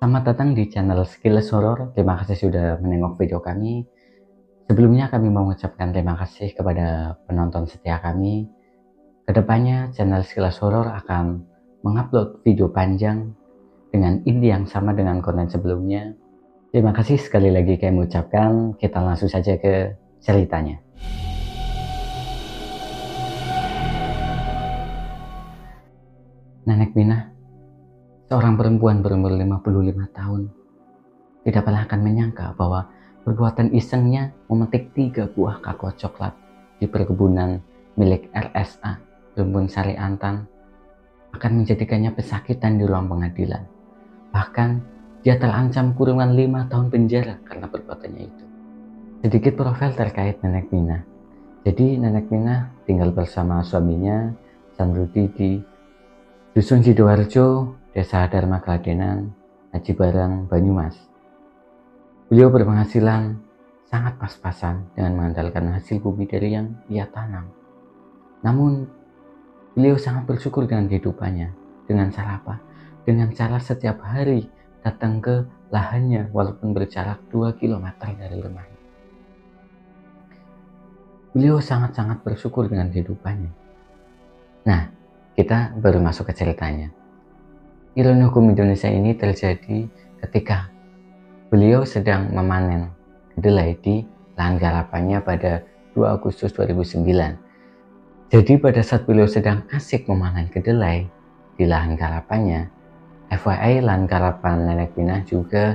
Selamat datang di channel Skills Horror. Terima kasih sudah menengok video kami. Sebelumnya kami mau mengucapkan terima kasih kepada penonton setia kami. Kedepannya channel Skills Horror akan mengupload video panjang dengan inti yang sama dengan konten sebelumnya. Terima kasih sekali lagi kami ucapkan. Kita langsung saja ke ceritanya. Nenek Minah, seorang perempuan berumur 55 tahun, tidak pernah akan menyangka bahwa perbuatan isengnya memetik 3 buah kakao coklat di perkebunan milik RSA, Rumpun Sari Antan, akan menjadikannya pesakitan di ruang pengadilan. Bahkan, dia terancam kurungan 5 tahun penjara karena perbuatannya itu. Sedikit profil terkait Nenek Minah. Jadi, Nenek Minah tinggal bersama suaminya, Sanrudi, di Dusun Sidoarjo, Desa Dharma Kladenan, Haji Barang, Banyumas. Beliau berpenghasilan sangat pas-pasan dengan mengandalkan hasil bumi dari yang ia tanam. Namun, beliau sangat bersyukur dengan kehidupannya. Dengan cara apa? Dengan cara setiap hari datang ke lahannya walaupun berjarak 2 km dari rumahnya. Beliau sangat-sangat bersyukur dengan kehidupannya. Nah, kita baru masuk ke ceritanya. Ironi hukum Indonesia ini terjadi ketika beliau sedang memanen kedelai di lahan garapannya pada 2 Agustus 2009. Jadi pada saat beliau sedang asik memanen kedelai di lahan garapannya, FYI lahan garapan Nenek Minah juga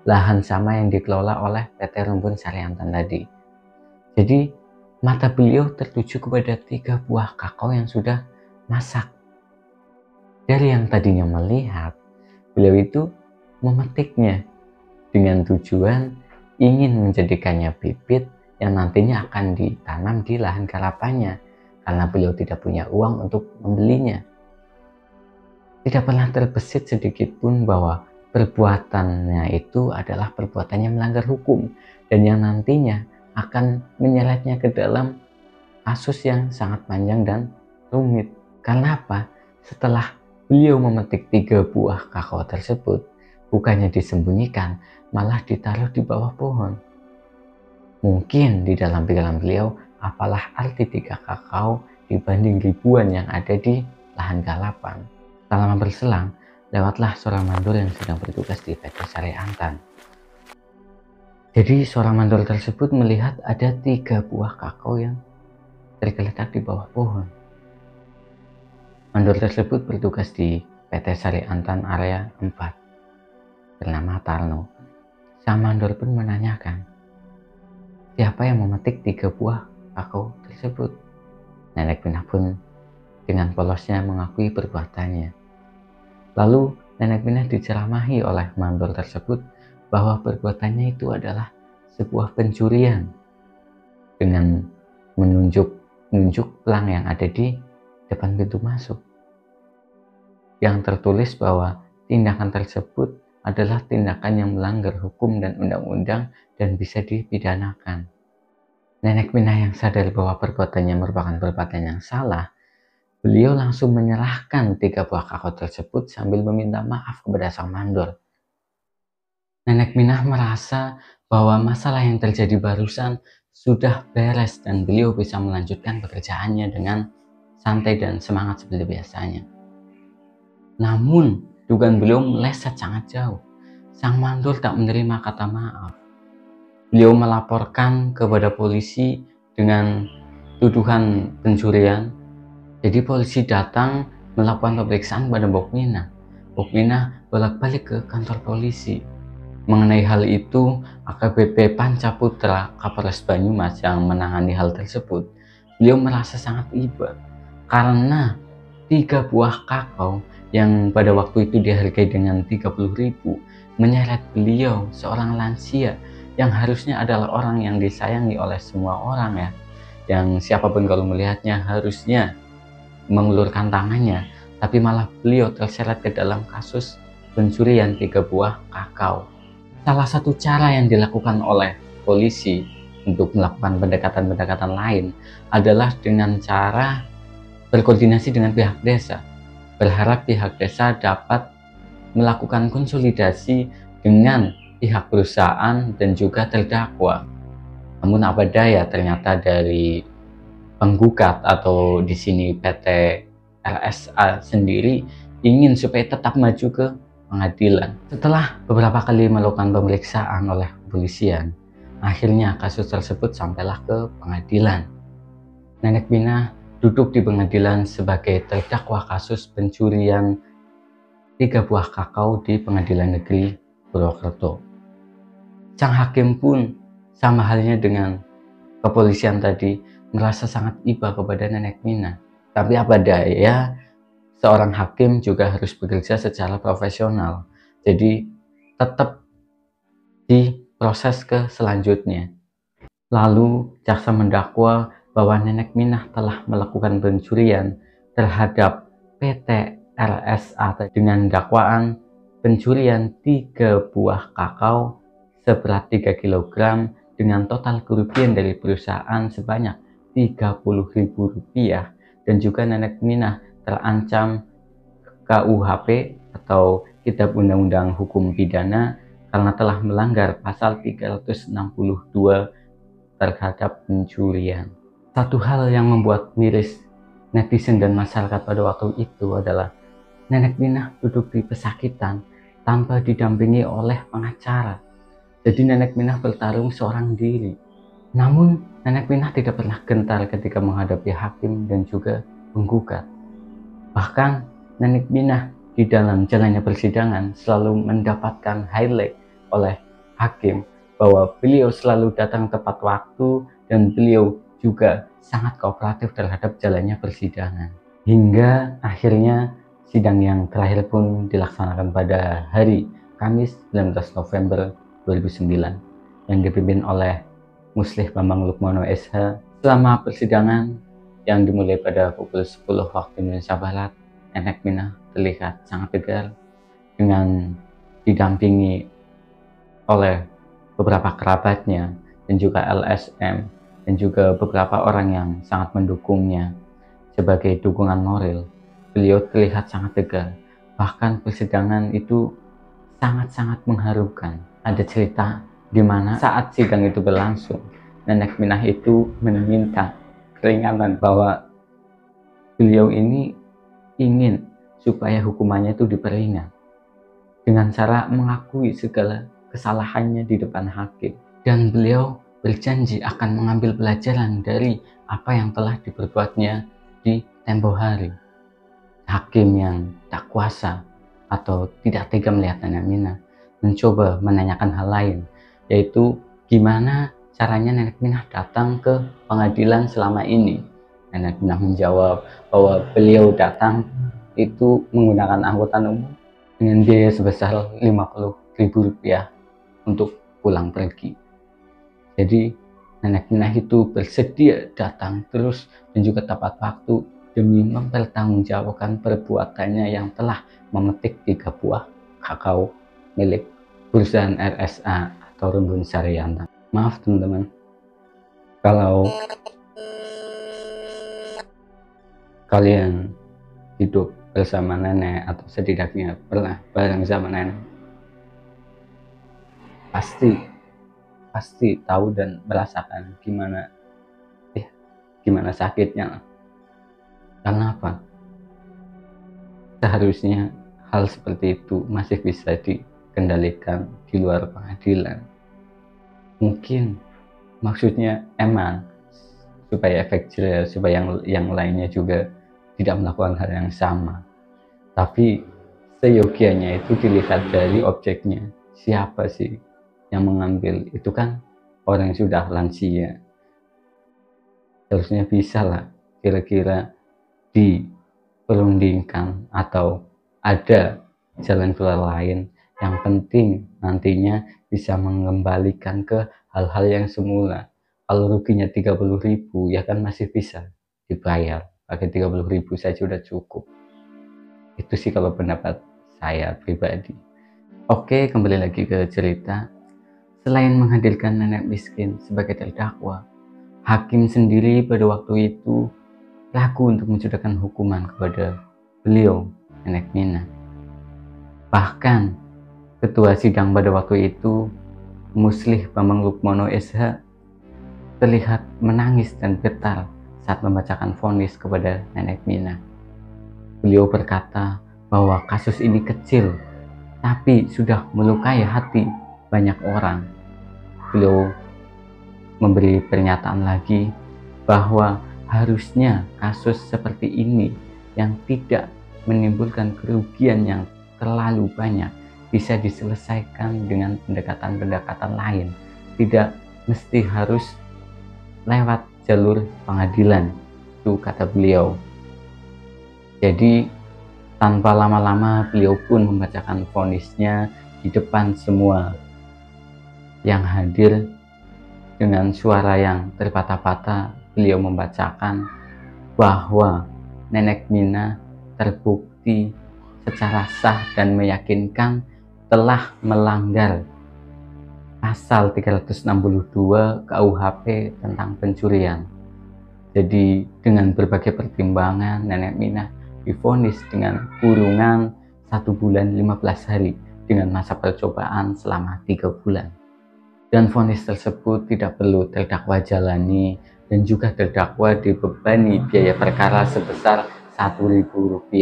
lahan sama yang dikelola oleh PT Rumpun Sari Antan tadi. Jadi mata beliau tertuju kepada 3 buah kakao yang sudah masak. Dari yang tadinya melihat, beliau itu memetiknya dengan tujuan ingin menjadikannya bibit yang nantinya akan ditanam di lahan garapannya karena beliau tidak punya uang untuk membelinya. Tidak pernah terbesit sedikit pun bahwa perbuatannya itu adalah perbuatan yang melanggar hukum dan yang nantinya akan menyeretnya ke dalam kasus yang sangat panjang dan rumit. Karena apa? Setelah beliau memetik 3 buah kakao tersebut, bukannya disembunyikan, malah ditaruh di bawah pohon. Mungkin di dalam pikiran beliau, apalah arti 3 kakao dibanding ribuan yang ada di lahan garapan. Tak lama berselang, lewatlah seorang mandor yang sedang bertugas di PT Sari Antan. Jadi seorang mandor tersebut melihat ada 3 buah kakao yang tergeletak di bawah pohon. Mandor tersebut bertugas di PT Sari Antan area 4, bernama Tarno. Sang mandor pun menanyakan, siapa yang memetik 3 buah kakao tersebut? Nenek Minah pun dengan polosnya mengakui perbuatannya. Lalu Nenek Minah diceramahi oleh mandor tersebut bahwa perbuatannya itu adalah sebuah pencurian dengan menunjuk pelang yang ada di depan pintu masuk, yang tertulis bahwa tindakan tersebut adalah tindakan yang melanggar hukum dan undang-undang dan bisa dipidanakan. Nenek Minah yang sadar bahwa perbuatannya merupakan perbuatan yang salah, beliau langsung menyerahkan 3 buah kakao tersebut sambil meminta maaf kepada sang mandor. Nenek Minah merasa bahwa masalah yang terjadi barusan sudah beres dan beliau bisa melanjutkan pekerjaannya dengan santai dan semangat seperti biasanya. Namun, dugaan beliau meleset sangat jauh. Sang mandor tak menerima kata maaf. Beliau melaporkan kepada polisi dengan tuduhan pencurian. Jadi polisi datang melakukan pemeriksaan pada Mbok Minah. Mbok Minah bolak-balik ke kantor polisi. Mengenai hal itu, AKBP Panca Putra Kapolres Banyumas yang menangani hal tersebut, beliau merasa sangat iba karena 3 buah kakao yang pada waktu itu dihargai dengan 30.000 menyeret beliau, seorang lansia yang harusnya adalah orang yang disayangi oleh semua orang ya, yang siapapun kalau melihatnya harusnya mengulurkan tangannya, tapi malah beliau terseret ke dalam kasus pencurian 3 buah kakao. Salah satu cara yang dilakukan oleh polisi untuk melakukan pendekatan-pendekatan lain adalah dengan cara berkoordinasi dengan pihak desa, berharap pihak desa dapat melakukan konsolidasi dengan pihak perusahaan dan juga terdakwa. Namun apa daya, ternyata dari penggugat atau di sini PT LSA sendiri ingin supaya tetap maju ke pengadilan. Setelah beberapa kali melakukan pemeriksaan oleh kepolisian, akhirnya kasus tersebut sampailah ke pengadilan. Nenek Mina duduk di pengadilan sebagai terdakwa kasus pencurian 3 buah kakao di Pengadilan Negeri Purwokerto. Sang hakim pun sama halnya dengan kepolisian tadi, merasa sangat iba kepada Nenek Mina. Tapi apa daya, seorang hakim juga harus bekerja secara profesional. Jadi tetap diproses ke selanjutnya. Lalu jaksa mendakwa bahwa Nenek Mina telah melakukan pencurian terhadap PT LSA dengan dakwaan pencurian 3 buah kakao seberat 3 kg dengan total kerugian dari perusahaan sebanyak Rp30.000, dan juga Nenek Mina terancam KUHP atau Kitab Undang-Undang Hukum Pidana karena telah melanggar pasal 362 terhadap pencurian. Satu hal yang membuat miris netizen dan masyarakat pada waktu itu adalah Nenek Mina duduk di pesakitan tanpa didampingi oleh pengacara. Jadi Nenek Mina bertarung seorang diri. Namun Nenek Mina tidak pernah gentar ketika menghadapi hakim dan juga penggugat. Bahkan Nenek Mina di dalam jalannya persidangan selalu mendapatkan highlight oleh hakim bahwa beliau selalu datang tepat waktu dan beliau juga sangat kooperatif terhadap jalannya persidangan. Hingga akhirnya sidang yang terakhir pun dilaksanakan pada hari Kamis 19 November 2009 yang dipimpin oleh Muslih Bambang Lukmono SH. Selama persidangan yang dimulai pada pukul 10 waktu Indonesia Barat, Nenek Mina terlihat sangat tegar dengan didampingi oleh beberapa kerabatnya dan juga LSM dan juga beberapa orang yang sangat mendukungnya sebagai dukungan moral. Beliau terlihat sangat tegar. Bahkan persidangan itu sangat-sangat mengharukan. Ada cerita di mana saat sidang itu berlangsung, Nenek Mina itu meminta keringanan bahwa beliau ini ingin supaya hukumannya itu diperingan dengan cara mengakui segala kesalahannya di depan hakim. Dan beliau berjanji akan mengambil pelajaran dari apa yang telah diperbuatnya di tempo hari. Hakim yang tak kuasa atau tidak tega melihat Nenek Mina mencoba menanyakan hal lain, yaitu gimana caranya Nenek Mina datang ke pengadilan selama ini. Nenek Mina menjawab bahwa beliau datang itu menggunakan angkutan umum dengan biaya sebesar Rp50.000 untuk pulang pergi. Jadi Nenek Mina itu bersedia datang terus dan juga tepat waktu demi mempertanggungjawabkan perbuatannya yang telah memetik 3 buah kakao milik perusahaan RSA atau Rumbun Sari Antam. Maaf teman-teman, kalau kalian hidup bersama nenek atau setidaknya pernah bareng sama nenek, pasti tahu dan merasakan gimana sakitnya. Karena apa? Seharusnya hal seperti itu masih bisa dikendalikan di luar pengadilan. Mungkin maksudnya emang supaya efek jerah, supaya yang lainnya juga tidak melakukan hal yang sama. Tapi seyogianya itu dilihat dari objeknya. Siapa sih yang mengambil? Itu kan orang yang sudah lansia. Harusnya bisa lah kira-kira diperundingkan atau ada jalan keluar lain. Yang penting nantinya bisa mengembalikan ke hal-hal yang semula. Kalau ruginya 30.000 ya kan masih bisa dibayar, pakai 30.000 saja sudah cukup. Itu sih kalau pendapat saya pribadi. Oke, kembali lagi ke cerita. Selain menghadirkan nenek miskin sebagai terdakwa, hakim sendiri pada waktu itu ragu untuk menjatuhkan hukuman kepada beliau, Nenek Mina. Bahkan ketua sidang pada waktu itu, Muslih Bambang Lukmono SH, terlihat menangis dan getar saat membacakan vonis kepada Nenek Mina. Beliau berkata bahwa kasus ini kecil, tapi sudah melukai hati banyak orang. Beliau memberi pernyataan lagi bahwa harusnya kasus seperti ini yang tidak menimbulkan kerugian yang terlalu banyak bisa diselesaikan dengan pendekatan-pendekatan lain, tidak mesti harus lewat jalur pengadilan, itu kata beliau. Jadi tanpa lama-lama beliau pun membacakan vonisnya di depan semua yang hadir. Dengan suara yang terpatah-patah beliau membacakan bahwa Nenek Mina terbukti secara sah dan meyakinkan telah melanggar pasal 362 KUHP tentang pencurian. Jadi dengan berbagai pertimbangan, Nenek Mina divonis dengan kurungan 1 bulan 15 hari dengan masa percobaan selama 3 bulan. Dan vonis tersebut tidak perlu terdakwa jalani dan juga terdakwa dibebani biaya perkara sebesar Rp1.000.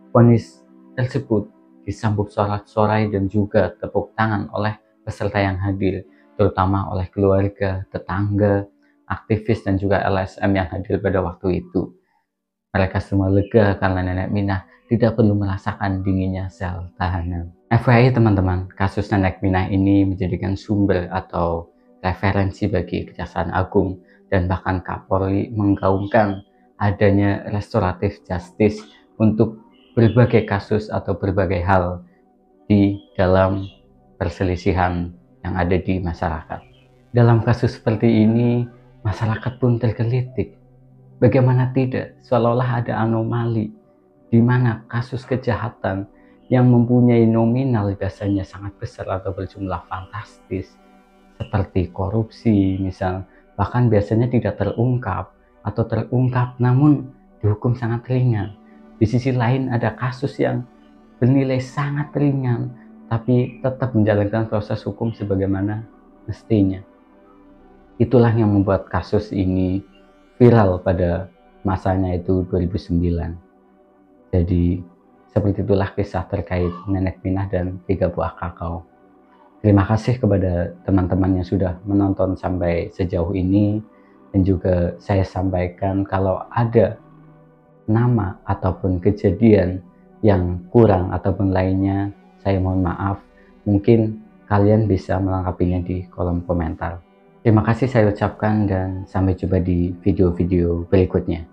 Vonis tersebut disambut sorak-sorai dan juga tepuk tangan oleh peserta yang hadir, terutama oleh keluarga, tetangga, aktivis dan juga LSM yang hadir pada waktu itu. Mereka semua lega karena Nenek Mina tidak perlu merasakan dinginnya sel tahanan. FYI teman-teman, kasus Nenek Mina ini menjadikan sumber atau referensi bagi Kejaksaan Agung dan bahkan Kapolri menggaungkan adanya restoratif justice untuk berbagai kasus atau berbagai hal di dalam perselisihan yang ada di masyarakat. Dalam kasus seperti ini, masyarakat pun tergelitik. Bagaimana tidak, seolah-olah ada anomali di mana kasus kejahatan yang mempunyai nominal biasanya sangat besar atau berjumlah fantastis, seperti korupsi misal, bahkan biasanya tidak terungkap atau terungkap namun dihukum sangat ringan. Di sisi lain ada kasus yang bernilai sangat ringan tapi tetap menjalankan proses hukum sebagaimana mestinya. Itulah yang membuat kasus ini viral pada masanya itu 2009. Jadi seperti itulah kisah terkait Nenek Mina dan 3 buah kakao. Terima kasih kepada teman-teman yang sudah menonton sampai sejauh ini, dan juga saya sampaikan kalau ada nama ataupun kejadian yang kurang ataupun lainnya, saya mohon maaf. Mungkin kalian bisa melengkapinya di kolom komentar. Terima kasih saya ucapkan dan sampai jumpa di video-video berikutnya.